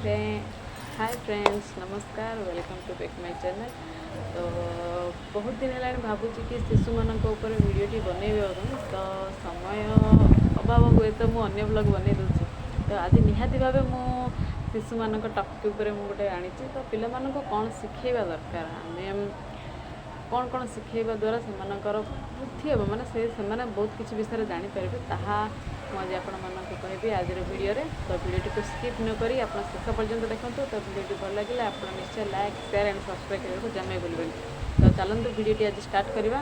हाय friends, नमस्कार। Welcome to back my channel. तो बहुत दिन है भावुची कि शिशु मान भिडटी बनइबा तो समय अभाव हुए तो मुझे ब्लॉग बनई दूसरी। तो आज निहाती भाव मु शिशु मान टपिक उपर गोटे आनी तो पिला कौन शिखेबा दरकार आम कौन कौन शिखेबा द्वारा से वृद्धि हे माने से बहुत किसी विषय जापर ताहा मुझे आपण मानक कहबी आज वीडियो रे। तो वीडियो को स्किप न करी आप शेष पर्यंत देखो। तो वीडियो भल लगे आप निश्चय लाइक शेयर एंड सब्सक्राइब करने को जमा भूलें। तो चलते वीडियो आज स्टार्ट करवा।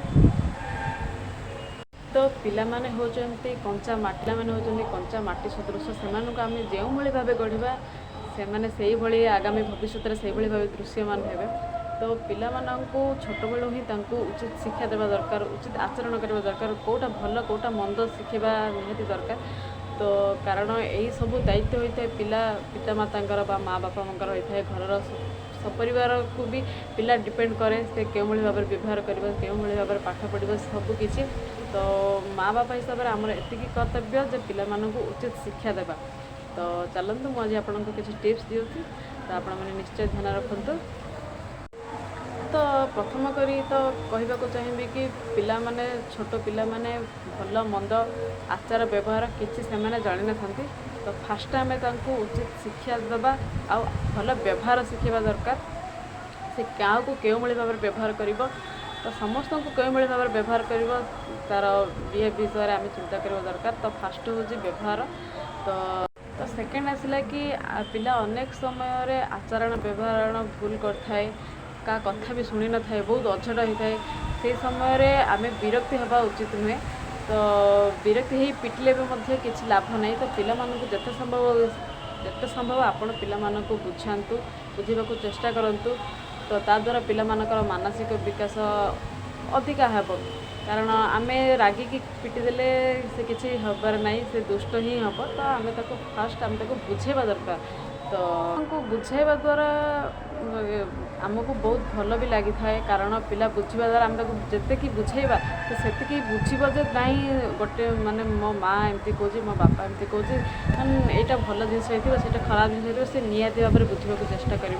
तो पिला माने होचंती कंचा माटी माने होचंती कंचा माटी सदृश से आम जो भाव गढ़ा से भाई आगामी भविष्य से भाव दृश्यमान हे। तो पिला माननकु छोट बेलू ही उचित शिक्षा देवा दरकार, उचित आचरण करवा दरकार, कोटा भल कोटा मंद शिखेबा निहाती दरकार। तो कारण यही सब दायित्व होता है पिला पितामाता बा माँ बापा होता है। घर सपरिवार को भी पिला डिपेंड करे से क्यों भाव व्यवहार करवा क्यों भाव पाठ पढ़ा सबकि। तो माँ बापा हिसाब से आमर एतिकी कर्तव्य जे पिला माननकु उचित शिक्षा देवा। तो चलतु मुझे आपको किसी टिप्स दिउछि, तो आपण मैंने निश्चय ध्यान रखु। तो प्रथम करी तो कहवाक चाहिए कि पिला माने छोट पिला माने भल मंद आचार व्यवहार किसी से जानी न था। तो फास्ट आम उचित शिक्षा देवा आ भल व्यवहार शिखेबा दरकार। से क्या को क्यों भाव व्यवहार कर तो समस्त को क्यों भाव व्यवहार कर तार बिहेव विषय आम चिंता करवा दरकार। तो फास्ट हूँ व्यवहार। तो सेकेंड आसला कि पिला अनेक समय आचरण व्यवहार भूल कर का कथा भी शुणी न था, बहुत अझट होता है। से समय आम विरक्ति हवा उचित नुहे। तो विरक्ति ही पिटिले भी किसी लाभ नहीं। तो पिला माननकु जिते संभव आपण पिला माननकु बुझातु, बुझा चेष्टा करंतु। तो ता द्वारा पिला मानकर मानसिक विकास अधिका हे। कारण आम रागिकी पिटिदेले से किसी हबार नहीं, से दुष्ट ही हम। तो आम फास्ट आम बुझेबा दरकार। तो हमको बुझाइबा द्वारा आमको बहुत भल भी लगी था। कारण पिला बुझा द्वारा आम जिते कि बुझेबा तो से बुझब जे नहीं गोटे माने मो माँ एमती कहे मो बापा एमती कहे यहाँ भल जिनस होता खराब जिनस हो, निहाती भाव में बुझा चेष्टा कर।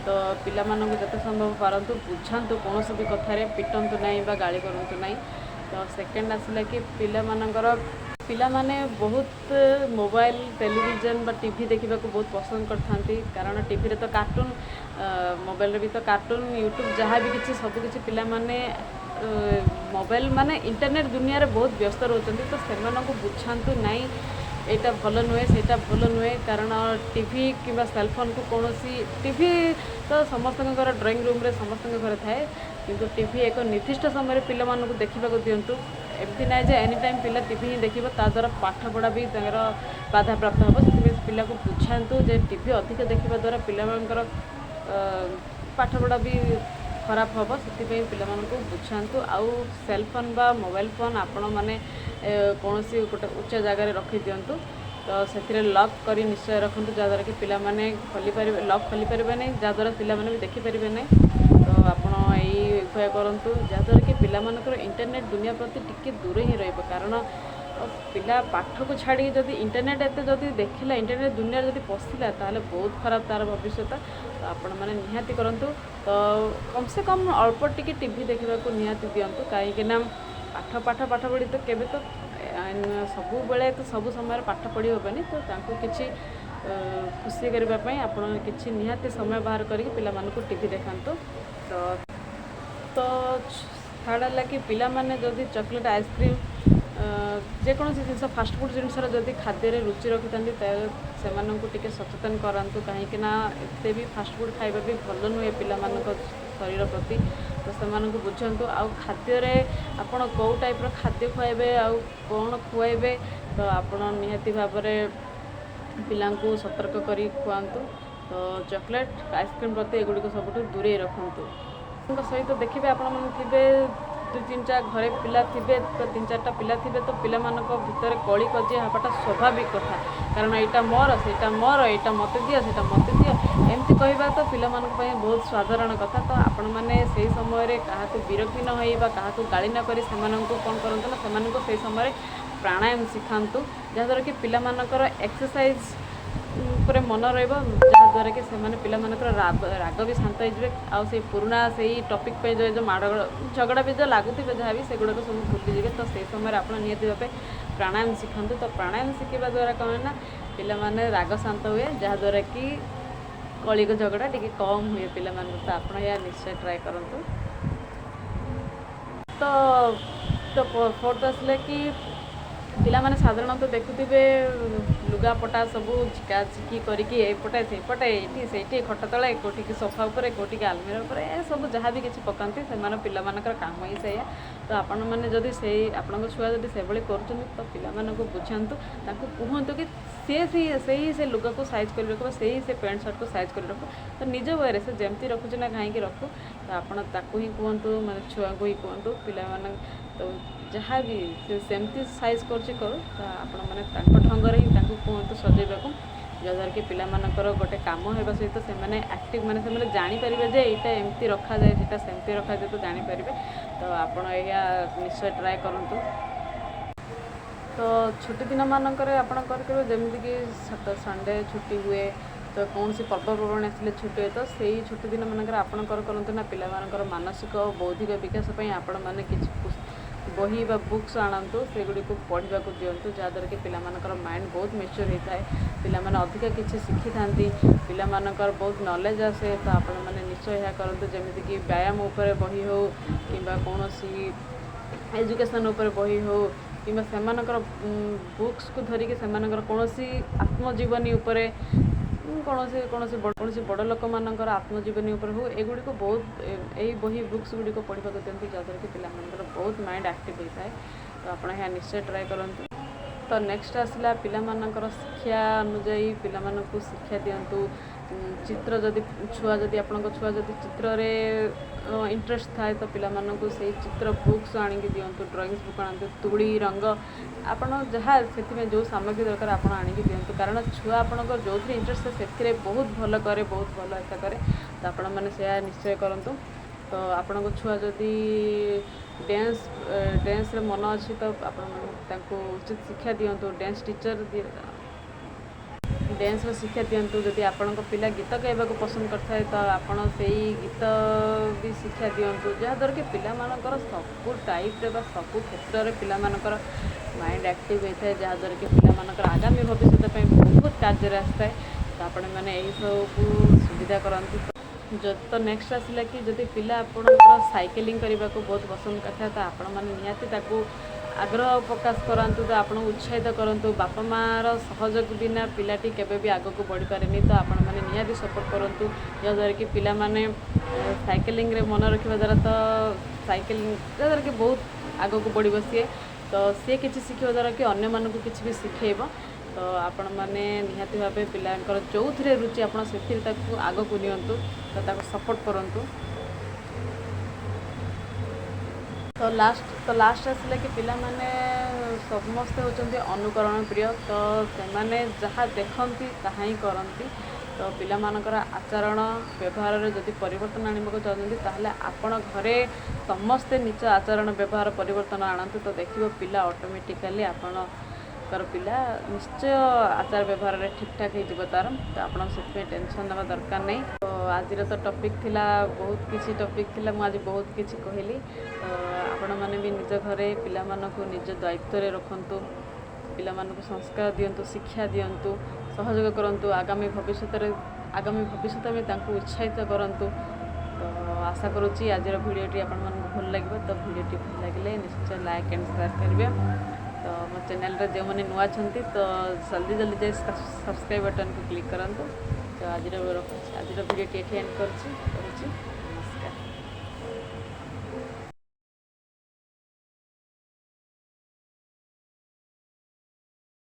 तो पिला माननकु जिते संभव पारंतु बुझातु, कौन भी कथार पिटंतु नहीं बा गाली करंतु नहीं। तो सेकेंड आसला कि पिला मानकर पिला माने बहुत मोबाइल टेलीविजन बा टीवी देखा बहुत पसंद करथांती। कारण टीवी रे तो कार्टून, मोबाइल रे भी तो कार्टून, यूट्यूब जहाँ भी किसी सब किसी पिला माने मोबाइल माने इंटरनेट दुनिया रे बहुत व्यस्त रोचंती। तो सेमानकु बुझातु नहीं एटा भल नुहे सेटा भल नुहे। कारण टीवी किंबा सेलफोन को कौन टीवी तो समस्त ड्राइंग रूम रे समस्त घर थाए, किंतु टीवी एक निर्दिष्ट समय पिला मानकु देखा दिंतु। एमती ना जे एनी टाइम पिला टीवी ही देखिब, ता द्वारा पाठ पढ़ा भी बाधा प्राप्त हम। से पिला को बुझातु जे टीवी अधिक देखा द्वारा पिला पाठ पढ़ा भी खराब हम। से पिला बुझातु। आउ सेलफोन बा मोबाइल फोन आपण मैंने कौन सी गोटे उच्च जगार रखी दिंतु। तो से लॉक करी निश्चय रखु, जहाँद्वारा कि पिला माने खोली पारे, लॉक खोली पारे नहीं, जहाँद्वारा पिला माने भी देखिपारे नहीं। तो आपड़ यही उपाय करूँ जहाँद्वारा कि पिला मानकर इंटरनेट दुनिया प्रति टिके दूर ही रहिबो। कारण पिला पाठ को छाड़ी जदि इंटरनेट एत जदि देखला, इंटरनेट दुनिया जदि पशिला ताहले बहुत खराब तार भविष्य। तो आपण मैंने निहाती करंतु। तो कम से कम अल्प टिके टीवी देखा को निहाती दिंतु। कहीं पाठ पाठ पाठ पढ़ी तो केबे तो सब बेले तो सब समय पाठ पढ़ी हेनी। तो किसी खुशी करने आपड़ किसी निहाती समय बाहर करके पिला मानकु टीवी देखातु। तो थर्ड है कि पिला माने जदि चॉकलेट आइसक्रीम जेकोसी जिनस फास्टफुड जिनस जदि खाद्य रुचि रखी था से सचेतन करातु। कहीं एते भी फास्टफुड खाଇବା भी भल नुहे पिला शरीर प्रति। तो से बुझातु आ खाद्य आपण कौ टाइप खाद्य खुआबे आ कौन खुआबे। तो आपण निहाती भाव पिला सतर्क कर खुआतु। तो चॉकलेट आइसक्रीम प्रति एगुड़ी सब दूरे रखु। सहित देखिए आपण थे 2-3 घरे पिला थे, तो 3-4टा पिला थे। तो पिला भितर कली कजिया हवाटा स्वाभाविक कथा। कारण यहाँ मोर सेटा मोर, यहाँ मत दियो सेटा मत दियो एमती कहवा तो पिला बहुत साधारण कथा। तो आपण मैंने से समय क्या विरक्ति न हो क्या गाड़ी न करी कौन करते ना से समय प्राणायाम शिखातु। जहाँद्वारा कि पिला एक्सरसाइज पर मन रहा जहाँद्वारा कि से पिलाମାନଙ୍କର राग भी शांत ହେଇଯିବେ ଆଉ ସେ ପୁରୁଣା ସେଇ ଟପିକ୍ ପାଇଁ ଯେଉଁ ମାଡ଼ ଝଗଡ଼ା ବି ଯେଉଁ ଲାଗୁଥିବେ ଯାହା ବି ସେଗୁଡ଼ାକ ସବୁ ଭୁଲିଯିବେ। ତ ସେଇ ସମୟରେ ଆପଣ ନିହାତି ଭାବେ ପ୍ରାଣାୟାମ ଶିଖନ୍ତୁ। ତ ପ୍ରାଣାୟାମ ଶିଖିବା ଦ୍ୱାରା କ'ଣ ନା ପିଲାମାନେ ରାଗ ଶାନ୍ତ ହୁଏ, ଯାହାଦ୍ୱାରା କି କଳିଗ ଝଗଡ଼ା ଟିକେ କମ୍ ହୁଏ ପିଲାମାନଙ୍କୁ। ତ ଆପଣ ଏହା ନିଶ୍ଚୟ ଟ୍ରାଏ କରନ୍ତୁ। ତ ଫୋର୍ଥ ଆସିଲେ କି ପିଲାମାନେ ସାଧାରଣତଃ ଦେଖୁଥିବେ ଲୁଗାପଟା ସବୁ ଝିକାଝିକି କରିକି ଏପଟେ ସେପଟେ ଏଇଠି ସେଇଠି ଖଟ ତଳେ କେଉଁଠିକି ସୋଫା ଉପରେ କେଉଁଠିକି ଆଲମିରା ଉପରେ ଏସବୁ ଯାହା ବି କିଛି ପକାନ୍ତି ସେମାନେ ପିଲାମାନଙ୍କର କାମ ହିଁ ସେଇଆ। ତ ଆପଣମାନେ ଯଦି ଆପଣଙ୍କ ଛୁଆ ଯଦି ସେଭଳି କରୁଛନ୍ତି ତ ପିଲାମାନଙ୍କୁ ବୁଝାନ୍ତୁ, ତାଙ୍କୁ କୁହନ୍ତୁ କି ସେ ଲୁଗାକୁ ସାଇଜ୍ କରି ରଖିବ, ସେ ପ୍ୟାଣ୍ଟ ସାର୍ଟକୁ ସାଇଜ୍ କରି ରଖୁ। ତ ନିଜ ୱେରେ ସେ ଯେମିତି ରଖୁଛି ନା କାହିଁକି ରଖୁ। ତ ଆପଣ ତାକୁ ହିଁ କୁହନ୍ତୁ, ମାନେ ଛୁଆଙ୍କୁ ହିଁ କୁହନ୍ତୁ ପିଲାମାନେ ତ ଯାହା ବି ସେ ସେମିତି ସାଇଜ୍ କରୁଛି କରୁ। ତ ଆପଣମାନେ ତାଙ୍କ ଢଙ୍ଗରେ ହିଁ ତାଙ୍କୁ କୁହନ୍ତୁ ସଜେଇବାକୁ, ଯାହାଦ୍ୱାରା କି ପିଲାମାନଙ୍କର ଗୋଟେ କାମ ହେବା ସହିତ ସେମାନେ ଆକ୍ଟିଭ୍ ସେମାନେ ଜାଣିପାରିବେ ଯେ ଏଇଟା ଏମିତି ରଖାଯାଏ, ସେଇଟା ସେମିତି ରଖାଯାଏ, ତ ଜାଣିପାରିବେ। ତ ଆପଣ ଏହା ନିଶ୍ଚୟ ଟ୍ରାଏ କରନ୍ତୁ। ତ ଛୁଟି ଦିନମାନଙ୍କରେ ଆପଣ କରିପାରିବେ ଯେମିତିକି ସଣ୍ଡେ ଛୁଟି ହୁଏ, ତ କୌଣସି ପର୍ବପର୍ବାଣି ଆସିଲେ ଛୁଟି ହୁଏ। ତ ସେଇ ଛୁଟି ଦିନମାନଙ୍କରେ ଆପଣ କରନ୍ତୁ ନା ପିଲାମାନଙ୍କର ମାନସିକ ଓ ବୌଦ୍ଧିକ ବିକାଶ ପାଇଁ ଆପଣମାନେ କିଛି ବହି ବା ବୁକ୍ସ ଆଣନ୍ତୁ, ସେଗୁଡ଼ିକୁ ପଢ଼ିବାକୁ ଦିଅନ୍ତୁ, ଯାହାଦ୍ୱାରା କି ପିଲାମାନଙ୍କର ମାଇଣ୍ଡ ବହୁତ ମ୍ୟାଚୁର୍ ହେଇଥାଏ, ପିଲାମାନେ ଅଧିକ କିଛି ଶିଖିଥାନ୍ତି, ପିଲାମାନଙ୍କର ବହୁତ ନଲେଜ୍ ଆସେ। ତ ଆପଣମାନେ ନିଶ୍ଚୟ ଏହା କରନ୍ତୁ। ଯେମିତିକି ବ୍ୟାୟାମ ଉପରେ ବହି ହେଉ କିମ୍ବା କୌଣସି ଏଜୁକେସନ୍ ଉପରେ ବହି ହେଉ କିମ୍ବା ସେମାନଙ୍କର ବୁକ୍ସକୁ ଧରିକି ସେମାନଙ୍କର କୌଣସି ଆତ୍ମଜୀବନୀ ଉପରେ କୌଣସି ବଡ଼ ଲୋକମାନଙ୍କର ଆତ୍ମଜୀବନୀ ଉପରେ ହେଉ, ଏଗୁଡ଼ିକୁ ବହୁତ ଏଇ ବହି ବୁକ୍ସ ଗୁଡ଼ିକ ପଢ଼ିବାକୁ ଦିଅନ୍ତୁ, ଯାହାଦ୍ୱାରା କି ପିଲାମାନଙ୍କର ବହୁତ ମାଇଣ୍ଡ ଆକ୍ଟିଭ୍ ହେଇଥାଏ। ତ ଆପଣ ଏହା ନିଶ୍ଚୟ ଟ୍ରାଏ କରନ୍ତୁ। ତ ନେକ୍ସଟ ଆସିଲା ପିଲାମାନଙ୍କର ଶିକ୍ଷା ଅନୁଯାୟୀ ପିଲାମାନଙ୍କୁ ଶିକ୍ଷା ଦିଅନ୍ତୁ। ଚିତ୍ର ଯଦି ଆପଣଙ୍କ ଛୁଆ ଯଦି ଚିତ୍ରରେ ଇଣ୍ଟରେଷ୍ଟ ଥାଏ ତ ପିଲାମାନଙ୍କୁ ସେଇ ଚିତ୍ର ବୁକ୍ସ ଆଣିକି ଦିଅନ୍ତୁ, ଡ୍ରଇଂସ୍ ବୁକ୍ ଆଣନ୍ତୁ, ତୁଳି ରଙ୍ଗ ଆପଣ ଯାହା ସେଥିପାଇଁ ଯେଉଁ ସାମଗ୍ରୀ ଦରକାର ଆପଣ ଆଣିକି ଦିଅନ୍ତୁ। କାରଣ ଛୁଆ ଆପଣଙ୍କ ଯେଉଁଥିରେ ଇଣ୍ଟରେଷ୍ଟ ସେଥିରେ ବହୁତ ଭଲ କରେ, ବହୁତ ଭଲ ଆଶା କରେ। ତ ଆପଣମାନେ ସେୟା ନିଶ୍ଚୟ କରନ୍ତୁ। ତ ଆପଣଙ୍କ ଛୁଆ ଯଦି ଡ୍ୟାନ୍ସରେ ମନ ଅଛି ତ ଆପଣମାନେ ତାଙ୍କୁ ଉଚିତ ଶିକ୍ଷା ଦିଅନ୍ତୁ। ଡ୍ୟାନ୍ସର ଶିକ୍ଷା ଦିଅନ୍ତୁ। ଯଦି ଆପଣଙ୍କ ପିଲା ଗୀତ ଗାଇବାକୁ ପସନ୍ଦ କରିଥାଏ ତ ଆପଣ ସେଇ ଗୀତ ବି ଶିକ୍ଷା ଦିଅନ୍ତୁ, ଯାହାଦ୍ୱାରା କି ପିଲାମାନଙ୍କର ସବୁ ଟାଇପ୍ରେ ବା ସବୁ କ୍ଷେତ୍ରରେ ପିଲାମାନଙ୍କର ମାଇଣ୍ଡ ଆକ୍ଟିଭ୍ ହୋଇଥାଏ, ଯାହାଦ୍ୱାରା କି ପିଲାମାନଙ୍କର ଆଗାମୀ ଭବିଷ୍ୟତ ପାଇଁ ବହୁତ କାର୍ଯ୍ୟରେ ଆସିଥାଏ। ତ ଆପଣମାନେ ଏହିସବୁ ସୁବିଧା କରନ୍ତୁ। ତ ନେକ୍ସଟ ଆସିଲା କି ଯଦି ପିଲା ଆପଣଙ୍କର ସାଇକେଲିଂ କରିବାକୁ ବହୁତ ପସନ୍ଦ କରିଥାଏ ତ ଆପଣମାନେ ନିହାତି ତାକୁ ଆଗ୍ରହ ପ୍ରକାଶ କରାନ୍ତୁ, ତ ଆପଣଙ୍କୁ ଉତ୍ସାହିତ କରନ୍ତୁ। ବାପା ମାଆର ସହଯୋଗ ବିନା ପିଲାଟି କେବେ ବି ଆଗକୁ ବଢ଼ିପାରେନି। ତ ଆପଣମାନେ ନିହାତି ସପୋର୍ଟ କରନ୍ତୁ, ଯାହାଦ୍ୱାରା କି ପିଲାମାନେ ସାଇକେଲିଂରେ ମନେ ରଖିବା ଦ୍ୱାରା ଯାହାଦ୍ୱାରା କି ବହୁତ ଆଗକୁ ବଢ଼ିବ ତ ସିଏ କିଛି ଶିଖିବା ଦ୍ୱାରା କି ଅନ୍ୟମାନଙ୍କୁ କିଛି ବି ଶିଖେଇବ। ତ ଆପଣମାନେ ନିହାତି ଭାବେ ପିଲାଙ୍କର ଯେଉଁଥିରେ ରୁଚି ଆପଣ ସେଥିରେ ତାକୁ ଆଗକୁ ନିଅନ୍ତୁ, ତ ତାକୁ ସପୋର୍ଟ କରନ୍ତୁ। ତ ଲାଷ୍ଟ ଆସିଲା କି ପିଲାମାନେ ସମସ୍ତେ ହେଉଛନ୍ତି ଅନୁକରଣ ପ୍ରିୟ। ତ ସେମାନେ ଯାହା ଦେଖନ୍ତି ତାହା ହିଁ କରନ୍ତି। ତ ପିଲାମାନଙ୍କର ଆଚରଣ ବ୍ୟବହାରରେ ଯଦି ପରିବର୍ତ୍ତନ ଆଣିବାକୁ ଚାହୁଁଛନ୍ତି ତାହେଲେ ଆପଣ ଘରେ ସମସ୍ତେ ନିଜ ଆଚରଣ ବ୍ୟବହାର ପରିବର୍ତ୍ତନ ଆଣନ୍ତୁ। ତ ଦେଖିବ ପିଲା ଅଟୋମେଟିକାଲି ଆପଣଙ୍କର ପିଲା ନିଶ୍ଚୟ ଆଚାର ବ୍ୟବହାରରେ ଠିକ୍ଠାକ୍ ହେଇଯିବ ତା'ର। ତ ଆପଣ ସେଥିପାଇଁ ଟେନସନ୍ ନେବା ଦରକାର ନାହିଁ। ତ ଆଜିର ତ ଟପିକ୍ ଥିଲା, ବହୁତ କିଛି ଟପିକ୍ ଥିଲା, ମୁଁ ଆଜି ବହୁତ କିଛି କହିଲି। ତ ଆପଣମାନେ ବି ନିଜ ଘରେ ପିଲାମାନଙ୍କୁ ନିଜ ଦାୟିତ୍ୱରେ ରଖନ୍ତୁ, ପିଲାମାନଙ୍କୁ ସଂସ୍କାର ଦିଅନ୍ତୁ, ଶିକ୍ଷା ଦିଅନ୍ତୁ, ସହଯୋଗ କରନ୍ତୁ। ଆଗାମୀ ଭବିଷ୍ୟତ ବି ତାଙ୍କୁ ଉତ୍ସାହିତ କରନ୍ତୁ। ତ ଆଶା କରୁଛି ଆଜିର ଭିଡ଼ିଓଟି ଆପଣମାନଙ୍କୁ ଭଲ ଲାଗିବ। ତ ଭିଡ଼ିଓଟି ଭଲ ଲାଗିଲେ ନିଶ୍ଚୟ ଲାଇକ୍ ଆଣ୍ଡ ସେୟାର କରିବେ। ତ ମୋ ଚ୍ୟାନେଲରେ ଯେଉଁମାନେ ନୂଆ ଅଛନ୍ତି ତ ଜଲ୍ଦି ଯାଇ ସବସ୍କ୍ରାଇବ୍ ବଟନ୍କୁ କ୍ଲିକ୍ କରନ୍ତୁ। ତ ଆଜିର ଭିଡ଼ିଓଟି ଏଠି ଏଣ୍ଡ କରୁଛି।